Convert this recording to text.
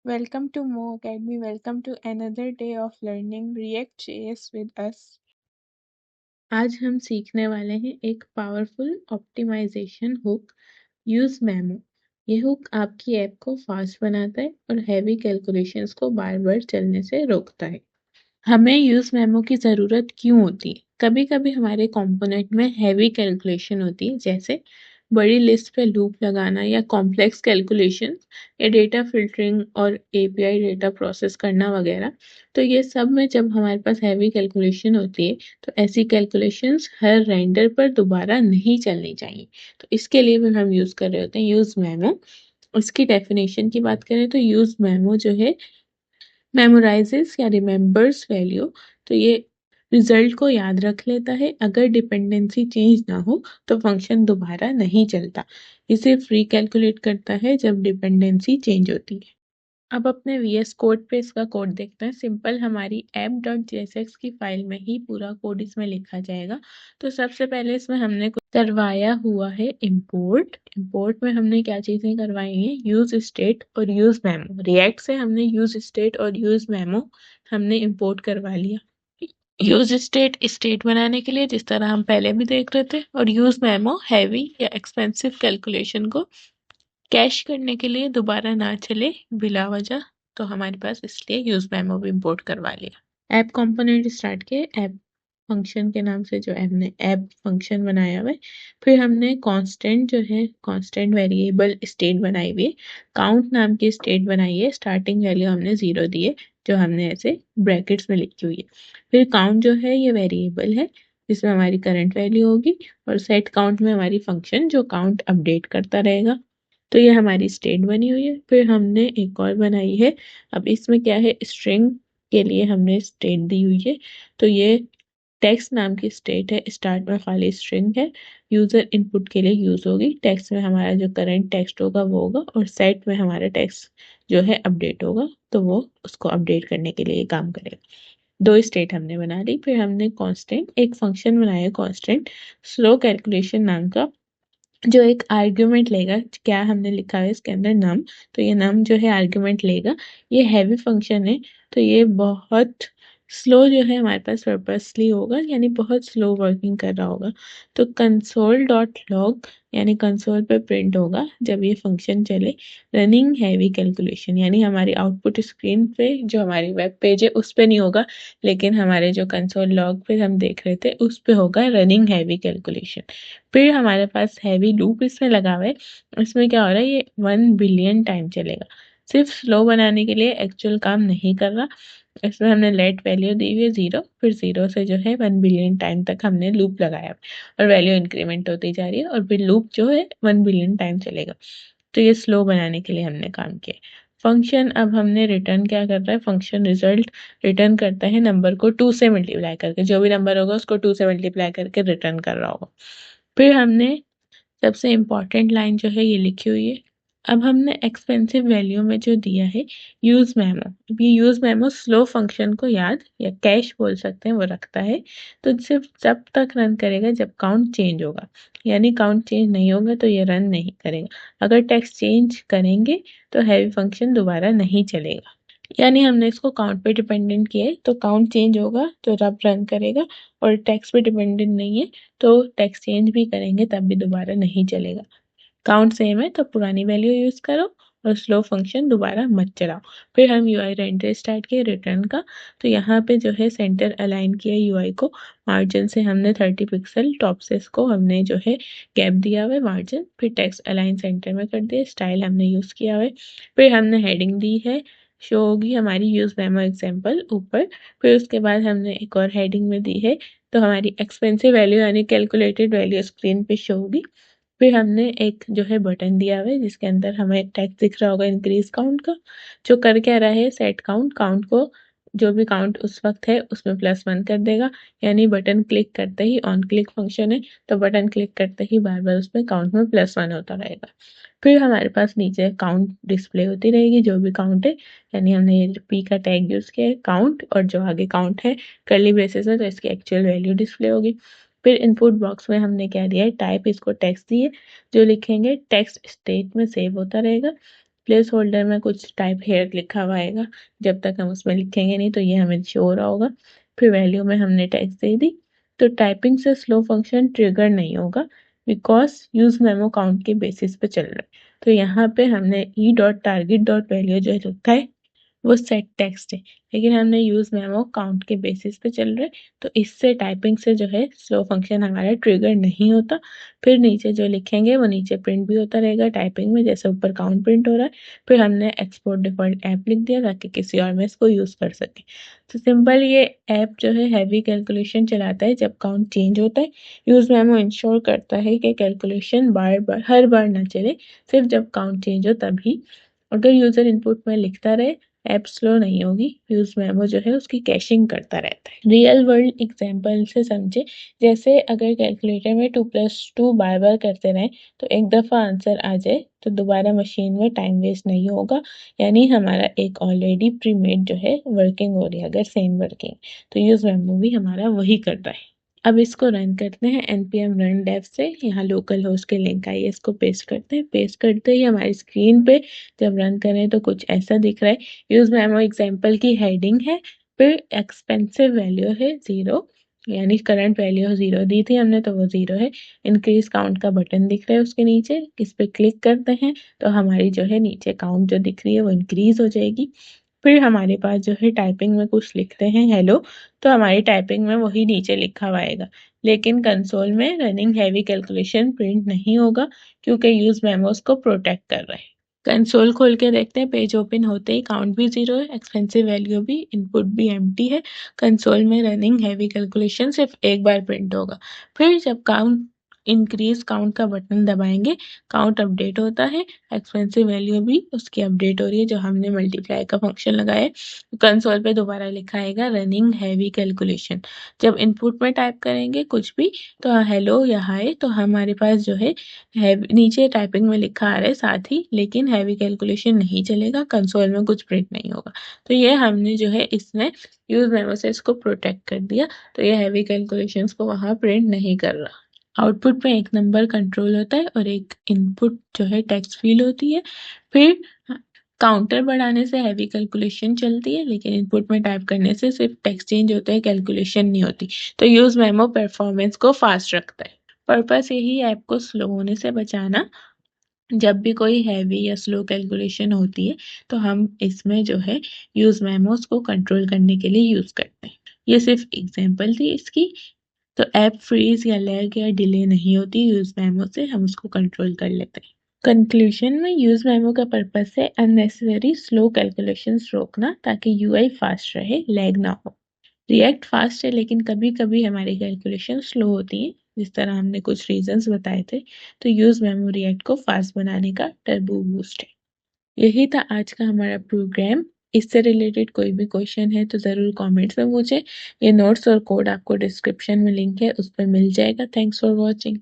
Welcome to Mo Academy. Welcome to another day of learning React.js with us. आज हम सीखने वाले हैं एक powerful optimization hook use memo. ये हुक आपकी ऐप को फास्ट बनाता है और हैवी कैलकुलेशंस को बार बार चलने से रोकता है। हमें यूज मेमो की ज़रूरत क्यों होती है? कभी-कभी हमारे कंपोनेंट में हैवी कैलकुलेशन होती है, जैसे बड़ी लिस्ट पे लूप लगाना या कॉम्प्लेक्स कैलकुलेशन या डेटा फिल्टरिंग और एपीआई डेटा प्रोसेस करना वगैरह। तो ये सब में जब हमारे पास हैवी कैलकुलेशन होती है, तो ऐसी कैलकुलेशंस हर रेंडर पर दोबारा नहीं चलनी चाहिए। तो इसके लिए भी हम यूज़ कर रहे होते हैं यूज मेमो। इसकी डेफिनेशन की बात करें तो यूज मेमो जो है मेमोराइजेस या रिमेंबर्स वैल्यू। तो ये रिजल्ट को याद रख लेता है। अगर डिपेंडेंसी चेंज ना हो तो फंक्शन दोबारा नहीं चलता। इसे फ्री कैलकुलेट करता है जब डिपेंडेंसी चेंज होती है। अब अपने वीएस कोड पे इसका कोड देखते हैं। सिंपल हमारी app.jsx की फाइल में ही पूरा कोड इसमें लिखा जाएगा। तो सबसे पहले इसमें हमने करवाया हुआ है इंपोर्ट। इंपोर्ट में हमने क्या चीजें करवाई हैं? यूज स्टेट और यूज मेमो। रिएक्ट से हमने यूज स्टेट और यूज मेमो हमने इंपोर्ट करवा लिया। यूज स्टेट स्टेट बनाने के लिए, जिस तरह हम पहले भी देख रहे थे, और यूज मेमो हैवी या एक्सपेंसिव कैलकुलेशन को कैश करने के लिए दोबारा ना चले बिला वजह। तो हमारे पास इसलिए यूज मेमो भी इंपोर्ट करवा लिया। ऐप कंपोनेंट स्टार्ट किए। ऐप फंक्शन के नाम से जो हमने ऐप फंक्शन बनाया हुआ है। फिर हमने कांस्टेंट जो है कांस्टेंट वेरिएबल स्टेट बनाई हुई है। काउंट नाम की स्टेट बनाई है। स्टार्टिंग वैल्यू हमने 0 दी है, जो हमने ऐसे ब्रैकेट्स में लिखी हुई है। फिर काउंट जो है ये वेरिएबल है, जिसमें हमारी करंट वैल्यू होगी, और सेट काउंट में हमारी फंक्शन जो काउंट अपडेट करता रहेगा। तो ये हमारी स्टेट बनी हुई है। फिर हमने एक और बनाई है। अब इसमें क्या है? स्ट्रिंग के लिए हमने स्टेट दी हुई है। तो ये टेक्स्ट नाम की स्टेट है। स्टार्ट में खाली स्ट्रिंग है। यूजर इनपुट के लिए यूज होगी। टेक्स्ट में हमारा जो करंट टेक्स्ट होगा वो होगा, और सेट में हमारा टेक्स्ट जो है अपडेट होगा, तो वो उसको अपडेट करने के लिए काम करेगा। दो स्टेट हमने बना ली। फिर हमने कांस्टेंट एक फंक्शन बनाया, कांस्टेंट स्लो कैलकुलेशन नाम का, जो एक आर्ग्यूमेंट लेगा। क्या हमने लिखा है इसके अंदर? नम। तो ये नम जो है आर्ग्यूमेंट लेगा। ये हैवी फंक्शन है, तो ये बहुत स्लो जो है हमारे पास पर्पसली होगा, यानी बहुत स्लो वर्किंग कर रहा होगा। तो कंसोल डॉट लॉग यानी कंसोल पे प्रिंट होगा जब ये फंक्शन चले रनिंग हैवी कैलकुलेशन, यानी हमारी आउटपुट स्क्रीन पे जो हमारी वेब पेज है उस पे नहीं होगा, लेकिन हमारे जो कंसोल लॉग पे हम देख रहे थे उस पे होगा रनिंग हैवी कैलकुलेशन। फिर हमारे पास हैवी लूप इसमें लगा हुआ है। इसमें क्या हो रहा है? ये 1 बिलियन टाइम चलेगा। सिर्फ स्लो बनाने के लिए, एक्चुअल काम नहीं कर रहा। इसमें हमने लेट वैल्यू दी हुई है 0। फिर 0 से जो है 1 बिलियन टाइम तक हमने लूप लगाया, और वैल्यू इंक्रीमेंट होती जा रही है, और फिर लूप जो है 1 बिलियन टाइम चलेगा। तो ये स्लो बनाने के लिए हमने काम किया। फंक्शन अब हमने रिटर्न क्या कर रहा है? फंक्शन रिजल्ट रिटर्न करता है नंबर को 2 से मल्टीप्लाई करके। जो भी नंबर होगा उसको 2 से मल्टीप्लाई करके रिटर्न कर रहा होगा। फिर हमने सबसे इम्पोर्टेंट लाइन जो है ये लिखी हुई है। अब हमने एक्सपेंसिव वैल्यू में जो दिया है यूज मेमो। अब ये यूज मेमो स्लो फंक्शन को याद या कैश बोल सकते हैं वो रखता है। तो सिर्फ तब तक रन करेगा जब काउंट चेंज होगा, यानी काउंट चेंज नहीं होगा तो ये रन नहीं करेगा। अगर टेक्स्ट चेंज करेंगे तो हैवी फंक्शन दोबारा नहीं चलेगा। यानी हमने इसको काउंट पे डिपेंडेंट किया है, तो काउंट चेंज होगा तो रब रन करेगा, और टेक्स्ट पे डिपेंडेंट नहीं है तो टेक्स्ट चेंज भी करेंगे तब भी दोबारा नहीं चलेगा। काउंट सेम है तो पुरानी वैल्यू यूज करो, और स्लो फंक्शन दोबारा मत चलाओ। फिर हम यूआई रेंडर स्टार्ट किए रिटर्न का। तो यहाँ पे जो है सेंटर अलाइन किया यूआई को। मार्जिन से हमने 30 पिक्सल, टॉप से इसको हमने जो है गैप दिया हुआ है मार्जिन। फिर टेक्स्ट अलाइन सेंटर में कर दिया। स्टाइल हमने यूज किया हुआ है। फिर हमने हेडिंग दी है, शो होगी हमारी यूज मेमो एग्जाम्पल ऊपर। फिर उसके बाद हमने एक और हेडिंग में दी है, तो हमारी एक्सपेंसिव वैल्यू यानी कैलकुलेटेड वैल्यू स्क्रीन पे शो होगी। फिर हमने एक जो है बटन दिया हुआ है, जिसके अंदर हमें टेक्स्ट दिख रहा होगा इंक्रीज काउंट का, जो कर क्या रहा है? Set count. काउंट को जो भी काउंट उस वक्त है उसमें +1 कर देगा, यानी बटन क्लिक करते ही, ऑन क्लिक फंक्शन है तो बटन क्लिक करते ही बार बार उसमें काउंट में +1 होता रहेगा। फिर हमारे पास नीचे काउंट डिस्प्ले होती रहेगी, जो भी काउंट है, यानी हमने ये पी का टैग यूज किया है काउंट, और जो आगे काउंट है कर्ली ब्रेसेस में, तो इसकी एक्चुअल वैल्यू डिस्प्ले होगी। फिर इनपुट बॉक्स में हमने क्या दिया है? टाइप, इसको टेक्स्ट दिए। जो लिखेंगे टेक्स्ट स्टेट में सेव होता रहेगा। प्लेस होल्डर में कुछ टाइप हेयर लिखा हुआ आएगा, जब तक हम उसमें लिखेंगे नहीं तो ये हमें शो हो रहा होगा। फिर वैल्यू में हमने टेक्स्ट दे दी। तो टाइपिंग से स्लो फंक्शन ट्रिगर नहीं होगा बिकॉज यूज मेमो काउंट के बेसिस पे चल रहा है। तो यहाँ पे हमने e.target.value जो लिखा है वो सेट टेक्स्ट है, लेकिन हमने यूज मेमो काउंट के बेसिस पे चल रहे, तो इससे टाइपिंग से जो है स्लो फंक्शन हमारा ट्रिगर नहीं होता। फिर नीचे जो लिखेंगे वो नीचे प्रिंट भी होता रहेगा टाइपिंग में, जैसे ऊपर काउंट प्रिंट हो रहा है। फिर हमने एक्सपोर्ट डिफॉल्ट ऐप लिख दिया ताकि किसी और में इसको यूज कर सके। तो सिंपल ये ऐप जो है हैवी कैलकुलेशन चलाता है जब काउंट चेंज होता है। यूज मेमो इंश्योर करता है कि कैलकुलेशन बार बार हर बार ना चले, सिर्फ जब काउंट चेंज हो तभी। अगर यूजर इनपुट में लिखता रहे ऐप स्लो नहीं होगी, यूज मेमो जो है उसकी कैशिंग करता रहता है। रियल वर्ल्ड एग्जांपल से समझे, जैसे अगर कैलकुलेटर में 2+2 बार बार करते रहें तो एक दफ़ा आंसर आ जाए तो दोबारा मशीन में टाइम वेस्ट नहीं होगा, यानी हमारा एक ऑलरेडी प्रीमेड जो है वर्किंग हो रही है। अगर सेम वर्किंग तो यूज मेमो भी हमारा वही कर रहा है। अब इसको रन करते हैं npm run dev से। यहाँ लोकल होस्ट के लिंक आई है, इसको पेस्ट करते हैं। पेस्ट करते ही हमारी स्क्रीन पे जब रन करें तो कुछ ऐसा दिख रहा है। यूज मेमो एग्जाम्पल की हेडिंग है, फिर एक्सपेंसिव वैल्यू है 0, यानी करंट वैल्यू 0 दी थी हमने तो वो 0 है। इंक्रीज काउंट का बटन दिख रहा है उसके नीचे, इस पे क्लिक करते हैं तो हमारी जो है नीचे काउंट जो दिख रही है वो इंक्रीज हो जाएगी। फिर हमारे पास जो है टाइपिंग में कुछ लिखते हैं हेलो, तो हमारी टाइपिंग में वही नीचे लिखा हुआ आएगा, लेकिन कंसोल में रनिंग हैवी कैलकुलेशन प्रिंट नहीं होगा क्योंकि यूज मेमोस को प्रोटेक्ट कर रहे हैं। कंसोल खोल के देखते हैं, पेज ओपन होते ही काउंट भी 0 है, एक्सपेंसिव वैल्यू भी, इनपुट भी एम्प्टी है। कंसोल में रनिंग हैवी कैलकुलेशन सिर्फ एक बार प्रिंट होगा। फिर जब काउंट इंक्रीज काउंट का बटन दबाएंगे, काउंट अपडेट होता है, एक्सपेंसिव वैल्यू भी उसकी अपडेट हो रही है जो हमने मल्टीप्लाई का फंक्शन लगाया है। कंसोल पे दोबारा लिखा आएगा रनिंग हैवी कैलकुलेशन। जब इनपुट में टाइप करेंगे कुछ भी, तो हेलो या हाय, तो हमारे पास जो है नीचे टाइपिंग में लिखा आ रहा है साथ ही, लेकिन हैवी कैलकुलेशन नहीं चलेगा, कंसोल में कुछ प्रिंट नहीं होगा। तो ये हमने जो है इसने यूज मेमो से इसको प्रोटेक्ट कर दिया, तो ये हैवी कैलकुलेशंस को वहाँ प्रिंट नहीं कर रहा। आउटपुट में एक नंबर कंट्रोल होता है और एक इनपुट जो है टेक्स्ट फील्ड होती है। फिर काउंटर बढ़ाने से हैवी कैलकुलेशन चलती है, लेकिन इनपुट में टाइप करने से सिर्फ टेक्स्ट चेंज होता है, कैलकुलेशन नहीं होती। तो यूज मेमो परफॉर्मेंस को फास्ट रखता है। पर्पस यही ऐप को स्लो होने से बचाना। जब भी कोई हैवी या स्लो कैलकुलेशन होती है तो हम इसमें जो है यूज मेमोस को कंट्रोल करने के लिए यूज करते हैं। ये सिर्फ एग्जांपल थी इसकी। तो ऐप फ्रीज या लैग या डिले नहीं होती यूज मेमो से, हम उसको कंट्रोल कर लेते हैं। कंक्लूजन में यूज मेमो का पर्पस है अननेसेसरी स्लो कैलकुलेशंस रोकना ताकि यूआई फास्ट रहे, लैग ना हो। रिएक्ट फास्ट है लेकिन कभी कभी हमारी कैलकुलेशन स्लो होती है, जिस तरह हमने कुछ रीजंस बताए थे। तो यूज मेमो रिएक्ट को फास्ट बनाने का टर्बो बूस्ट है। यही था आज का हमारा प्रोग्राम। इससे रिलेटेड कोई भी क्वेश्चन है तो ज़रूर कमेंट्स में पूछें। ये नोट्स और कोड आपको डिस्क्रिप्शन में लिंक है, उस पर मिल जाएगा। Thanks for watching.